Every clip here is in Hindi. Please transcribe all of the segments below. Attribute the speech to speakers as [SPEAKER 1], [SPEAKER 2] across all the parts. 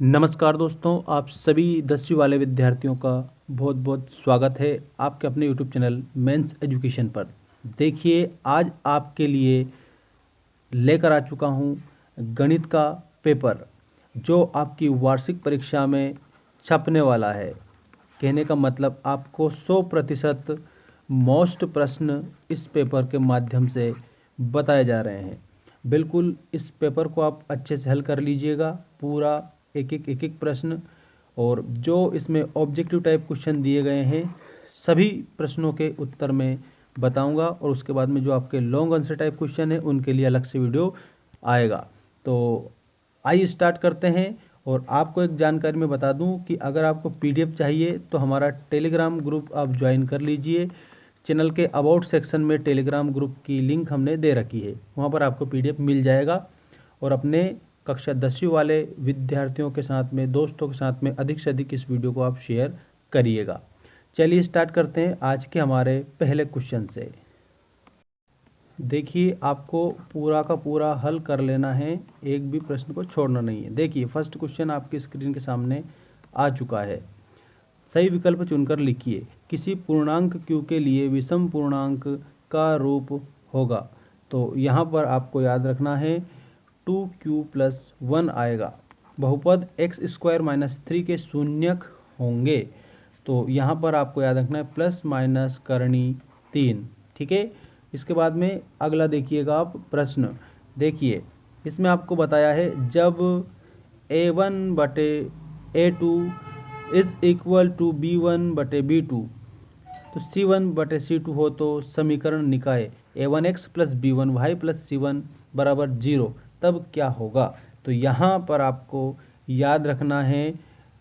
[SPEAKER 1] नमस्कार दोस्तों, आप सभी 10वीं वाले विद्यार्थियों का बहुत बहुत स्वागत है आपके अपने यूट्यूब चैनल मेंस एजुकेशन पर। देखिए, आज आपके लिए लेकर आ चुका हूँ गणित का पेपर, जो आपकी वार्षिक परीक्षा में छपने वाला है। कहने का मतलब आपको 100% मोस्ट प्रश्न इस पेपर के माध्यम से बताए जा रहे हैं। बिल्कुल इस पेपर को आप अच्छे से हल कर लीजिएगा, पूरा एक एक प्रश्न। और जो इसमें ऑब्जेक्टिव टाइप क्वेश्चन दिए गए हैं, सभी प्रश्नों के उत्तर मैं बताऊंगा। और उसके बाद में जो आपके लॉन्ग आंसर टाइप क्वेश्चन है उनके लिए अलग से वीडियो आएगा। तो आइए स्टार्ट करते हैं। और आपको एक जानकारी मैं बता दूं कि अगर आपको पीडीएफ चाहिए तो हमारा टेलीग्राम ग्रुप आप ज्वाइन कर लीजिए। चैनल के अबाउट सेक्शन में टेलीग्राम ग्रुप की लिंक हमने दे रखी है, वहाँ पर आपको पीडीएफ मिल जाएगा। और अपने कक्षा 10वीं वाले विद्यार्थियों के साथ में, दोस्तों के साथ में अधिक से अधिक इस वीडियो को आप शेयर करिएगा। चलिए स्टार्ट करते हैं आज के हमारे पहले क्वेश्चन से। देखिए, आपको पूरा का पूरा हल कर लेना है, एक भी प्रश्न को छोड़ना नहीं है। देखिए, फर्स्ट क्वेश्चन आपकी स्क्रीन के सामने आ चुका है। सही विकल्प चुनकर लिखिए, किसी पूर्णांक q के लिए विषम पूर्णांक का रूप होगा। तो यहाँ पर आपको याद रखना है 2q+1 आएगा। बहुपद x² - 3 के शून्यक होंगे। तो यहाँ पर आपको याद रखना है प्लस माइनस करनी 3। ठीक है। इसके बाद में अगला देखिएगा आप प्रश्न। देखिए, इसमें आपको बताया है जब a1/a2 is equal to b1/b2 तो c1/c2 हो तो समीकरण निकाय a1x + b1y + c1 = 0, तब क्या होगा। तो यहाँ पर आपको याद रखना है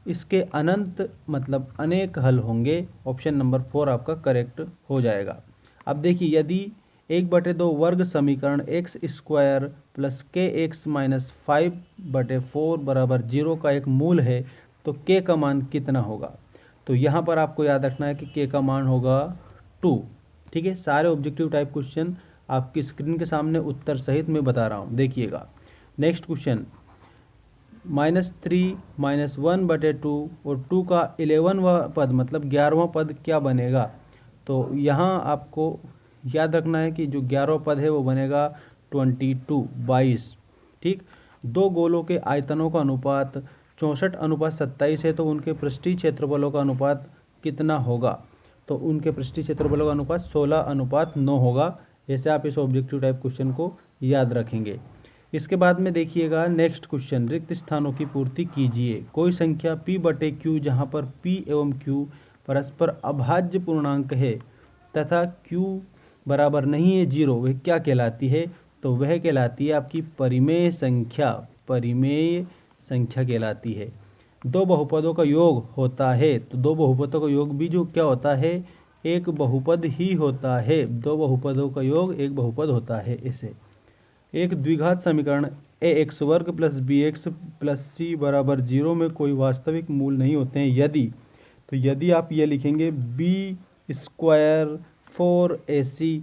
[SPEAKER 1] इसके अनंत मतलब अनेक हल होंगे। ऑप्शन नंबर 4 आपका करेक्ट हो जाएगा। अब देखिए, यदि 1/2 वर्ग समीकरण x² + kx - 5/4 = 0 का एक मूल है तो k का मान कितना होगा। तो यहाँ पर आपको याद रखना है कि k का मान होगा 2। ठीक है। सारे ऑब्जेक्टिव टाइप क्वेश्चन आपकी स्क्रीन के सामने उत्तर सहित मैं बता रहा हूँ, देखिएगा। नेक्स्ट क्वेश्चन, -3 - 1/2 और 2 का 11वां पद मतलब 11वां पद क्या बनेगा। तो यहाँ आपको याद रखना है कि जो 11वां पद है वो बनेगा 22। ठीक। दो गोलों के आयतनों का अनुपात 64:27 है तो उनके पृष्ठीय क्षेत्रफलों का अनुपात कितना होगा। तो उनके पृष्ठीय क्षेत्रफलों का अनुपात 16:9 होगा। ऐसे आप इस ऑब्जेक्टिव टाइप क्वेश्चन को याद रखेंगे। इसके बाद में देखिएगा नेक्स्ट क्वेश्चन, रिक्त स्थानों की पूर्ति कीजिए। कोई संख्या p/q जहाँ पर p एवं q परस्पर अभाज्य पूर्णांक है तथा q बराबर नहीं है 0, वह क्या कहलाती है। तो वह कहलाती है आपकी परिमेय संख्या। परिमेय संख्या कहलाती है। दो बहुपदों का योग होता है तो दो बहुपदों का योग भी जो क्या होता है, एक बहुपद ही होता है। दो बहुपदों का योग एक बहुपद होता है। इसे एक द्विघात समीकरण ax² + bx + c = 0 में कोई वास्तविक मूल नहीं होते हैं यदि। तो यदि आप ये लिखेंगे b² 4ac।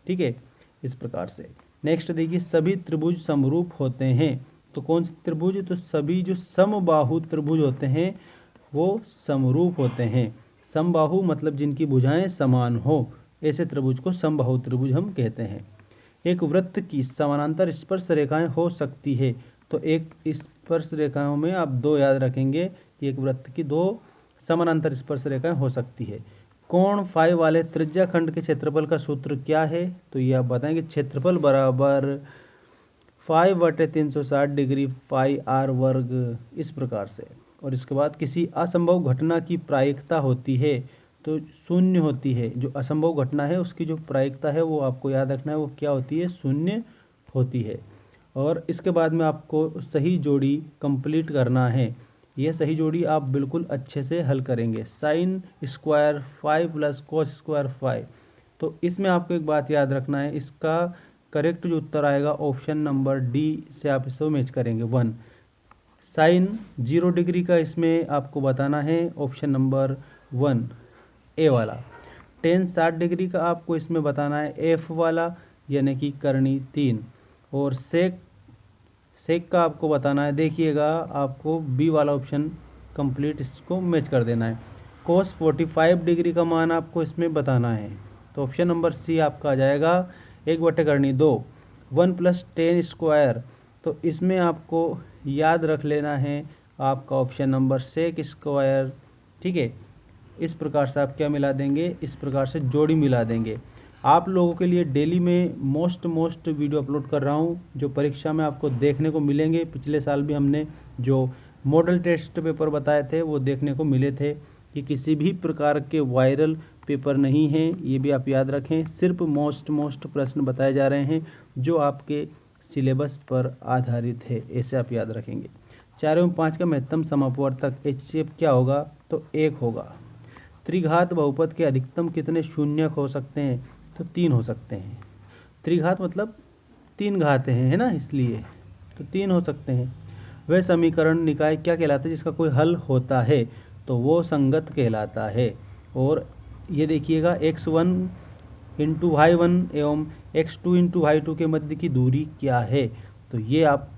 [SPEAKER 1] ठीक है, इस प्रकार से। नेक्स्ट देखिए, सभी त्रिभुज समरूप होते हैं। तो कौन से त्रिभुज, तो सभी जो समबाहु त्रिभुज होते हैं वो समरूप होते हैं। समबाहु मतलब जिनकी भुजाएं समान हो, ऐसे त्रिभुज को समबाहु त्रिभुज हम कहते हैं। एक वृत्त की समानांतर स्पर्श रेखाएं हो सकती है। तो एक स्पर्श रेखाओं में आप दो याद रखेंगे कि एक वृत्त की दो समानांतर स्पर्श रेखाएं हो सकती है। कोण फाई वाले त्रिज्या खंड के क्षेत्रफल का सूत्र क्या है। तो ये आप बताएंगे क्षेत्रफल बराबर 5/360 डिग्री फाई आर वर्ग, इस प्रकार से। और इसके बाद किसी असंभव घटना की प्रायिकता होती है तो शून्य होती है। जो असंभव घटना है उसकी जो प्रायिकता है वो आपको याद रखना है, वो क्या होती है, शून्य होती है। और इसके बाद में आपको सही जोड़ी कंप्लीट करना है। यह सही जोड़ी आप बिल्कुल अच्छे से हल करेंगे। sin² 5 + cos² 5। तो इसमें आपको एक बात याद रखना है, इसका करेक्ट जो उत्तर आएगा ऑप्शन नंबर डी से आप इसको मैच करेंगे 1। साइन 0 डिग्री का इसमें आपको बताना है ऑप्शन नंबर 1 ए वाला। टेन 60 डिग्री का आपको इसमें बताना है एफ वाला, यानी कि करनी 3। और सेक सेक का आपको बताना है। देखिएगा आपको बी वाला ऑप्शन कंप्लीट इसको मैच कर देना है। कोस 45 डिग्री का मान आपको इसमें बताना है। तो ऑप्शन नंबर सी आपका आ जाएगा 1/2 1 + 10 स्क्वायर। तो इसमें आपको याद रख लेना है आपका ऑप्शन नंबर सेक स्क्वायर। ठीक है, इस प्रकार से आप क्या मिला देंगे, इस प्रकार से जोड़ी मिला देंगे। आप लोगों के लिए डेली में मोस्ट वीडियो अपलोड कर रहा हूं जो परीक्षा में आपको देखने को मिलेंगे। पिछले साल भी हमने जो मॉडल टेस्ट पेपर बताए थे वो देखने को मिले थे कि किसी भी प्रकार के वायरल पेपर नहीं हैं, ये भी आप याद रखें। सिर्फ मोस्ट प्रश्न बताए जा रहे हैं जो आपके सिलेबस पर आधारित है, ऐसे आप याद रखेंगे। 4 एवं 5 का महत्तम समापवर्तक HCF क्या होगा, तो 1 होगा। त्रिघात बहुपद के अधिकतम कितने शून्यक हो सकते हैं, तो 3 हो सकते हैं। त्रिघात मतलब 3 घातें हैं, है ना, इसलिए तो 3 हो सकते हैं। वह समीकरण निकाय क्या कहलाता है जिसका कोई हल होता है, तो वो संगत कहलाता है। और ये देखिएगा x1 × y1 एवं x2 × y2 के मध्य की दूरी क्या है, तो ये आप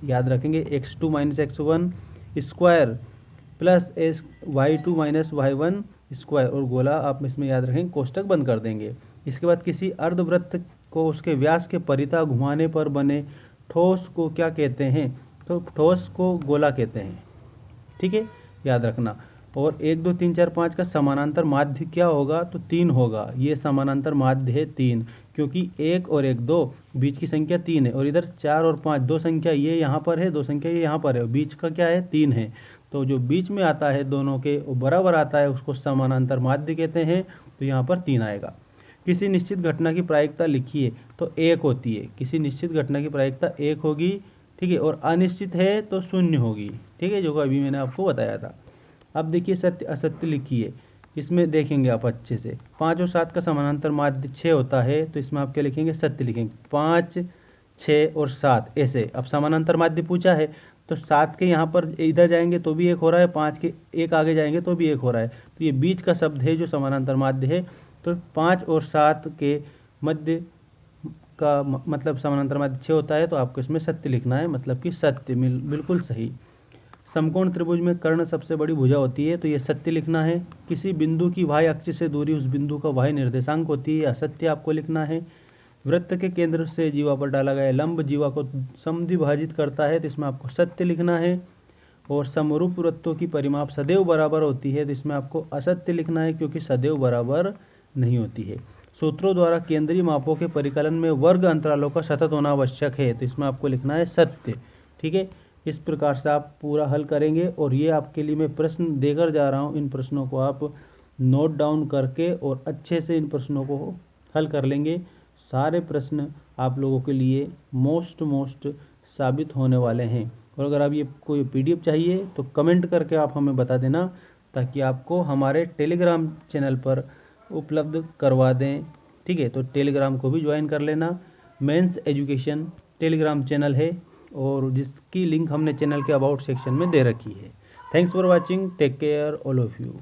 [SPEAKER 1] याद रखेंगे x2 - x1 square plus y2 - y1 square. और गोला आप इसमें याद रखेंगे कोष्टक बंद कर देंगे। इसके बाद किसी अर्धवृत्त को उसके व्यास के परितः घुमाने पर बने ठोस को क्या कहते हैं, तो ठोस को गोला कहते हैं। ठीक है, याद रखना। और 1 2 3 4 5 का समानांतर माध्य क्या होगा, तो 3 होगा। ये समानांतर माध्य है 3, क्योंकि 1 और 1 2 बीच की संख्या 3 है, और इधर 4 और 5 दो संख्या ये यहाँ पर है, दो संख्या ये यहाँ पर है, और बीच का क्या है 3 है। तो जो बीच में आता है दोनों के बराबर आता है उसको समानांतर माध्य कहते हैं। तो यहाँ पर 3 आएगा। किसी निश्चित घटना की प्रायिकता लिखिए, तो 1 होती है। किसी निश्चित घटना की प्रायिकता 1 होगी। ठीक है, और अनिश्चित है तो 0 होगी। ठीक है, जो अभी मैंने आपको बताया था। अब देखिए सत्य असत्य लिखिए, इसमें देखेंगे आप अच्छे से। 5 और 7 का समानांतर माध्य 6 होता है, तो इसमें आप क्या लिखेंगे, सत्य लिखेंगे। 5 6 और 7 ऐसे। अब समानांतर माध्य पूछा है तो 7 के यहाँ पर इधर जाएंगे तो भी 1 हो रहा है, 5 के 1 आगे जाएंगे तो भी 1 हो रहा है। तो ये बीच का शब्द है जो समानांतर माध्य है। तो 5 और 7 के मध्य का मतलब समानांतर माध्य 6 होता है, तो आपको इसमें सत्य लिखना है, मतलब कि सत्य बिल्कुल सही। समकोण त्रिभुज में कर्ण सबसे बड़ी भुजा होती है, तो ये सत्य लिखना है। किसी बिंदु की y अक्ष से दूरी उस बिंदु का y निर्देशांक होती है, असत्य आपको लिखना है। वृत्त के केंद्र से जीवा पर डाला गया लंब जीवा को समद्विभाजित करता है, तो इसमें आपको सत्य लिखना है। और समरूप वृत्तों की परिमाप सदैव बराबर होती है, तो इसमें आपको असत्य लिखना है, क्योंकि सदैव बराबर नहीं होती है। सूत्रों द्वारा केंद्रीय मापों के परिकलन में वर्ग अंतरालों का सतत होना आवश्यक है, तो इसमें आपको लिखना है सत्य। ठीक है, इस प्रकार से आप पूरा हल करेंगे। और ये आपके लिए मैं प्रश्न देकर जा रहा हूँ, इन प्रश्नों को आप नोट डाउन करके और अच्छे से इन प्रश्नों को हल कर लेंगे। सारे प्रश्न आप लोगों के लिए मोस्ट साबित होने वाले हैं। और अगर आप ये कोई PDF चाहिए तो कमेंट करके आप हमें बता देना, ताकि आपको हमारे टेलीग्राम चैनल पर उपलब्ध करवा दें। ठीक है, तो टेलीग्राम को भी ज्वाइन कर लेना। मेंस एजुकेशन टेलीग्राम चैनल है, और जिसकी लिंक हमने चैनल के अबाउट सेक्शन में दे रखी है। Thanks for watching, take care all of you.